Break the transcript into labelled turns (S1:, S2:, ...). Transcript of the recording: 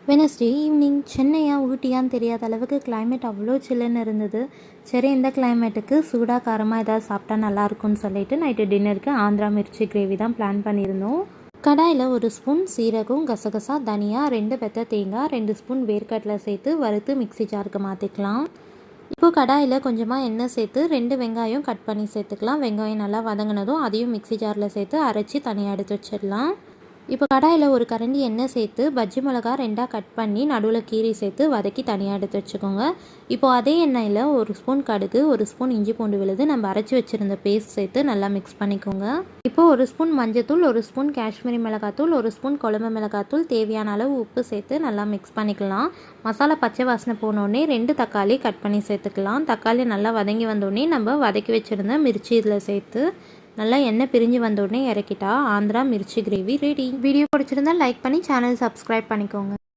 S1: Wednesday evening சென்னையா ஊட்டியான்னு தெரியாத அளவுக்கு கிளைமேட் அவ்வளோ சில்லுன்னு இருந்தது. சரி, இந்த கிளைமேட்டுக்கு சூடாக காரமாக ஏதாவது சாப்பிட்டா நல்லாயிருக்கும்னு சொல்லிட்டு நைட்டு டின்னருக்கு ஆந்திரா மிர்ச்சி கிரேவி தான் பிளான் பண்ணியிருந்தோம். கடாயில் ஒரு ஸ்பூன் சீரகம், கசகசா, தனியா, 2 பெத்த தேங்காய், 2 ஸ்பூன் வேர்க்கடலை சேர்த்து வறுத்து மிக்ஸி ஜாருக்கு மாற்றிக்கலாம். இப்போது கடாயில் கொஞ்சமாக எண்ணெய் சேர்த்து 2 வெங்காயம் கட் பண்ணி சேர்த்துக்கலாம். வெங்காயம் நல்லா வதங்கினதும் அதையும் மிக்ஸி ஜாரில் சேர்த்து அரைச்சி தனியாக எடுத்து வச்சிடலாம். இப்போ கடாயில் ஒரு கரண்டி எண்ணெய் சேர்த்து பஜ்ஜி மிளகா 2ஆக கட் பண்ணி நடுவில் கீரி சேர்த்து வதக்கி தனியாக எடுத்து வச்சுக்கோங்க. இப்போது அதே எண்ணெயில் 1 ஸ்பூன் கடுகு, 1 ஸ்பூன் இஞ்சி பூண்டு விழுது நம்ம அரைச்சி வச்சுருந்த பேஸ்ட் சேர்த்து நல்லா மிக்ஸ் பண்ணிக்கோங்க. இப்போது 1 ஸ்பூன் மஞ்சத்தூள், 1 ஸ்பூன் காஷ்மீரி மிளகாத்தூள், 1 ஸ்பூன் குழம்பு மிளகாத்தூள், தேவையான அளவு உப்பு சேர்த்து நல்லா மிக்ஸ் பண்ணிக்கலாம். மசாலா பச்சை வாசனை போனோடனே 2 தக்காளி கட் பண்ணி சேர்த்துக்கலாம். தக்காளி நல்லா வதங்கி வந்தோடனே நம்ம வதக்கி வச்சுருந்த மிர்ச்சி இதில் சேர்த்து நல்லா எண்ணெய் பிரிஞ்சு வந்தோடனே இறக்கிட்டா Andhra mirchi gravy ready. Video பிடிச்சிருந்தா லைக் பண்ணி சேனல் சப்ஸ்கிரைப் பண்ணிக்கோங்க.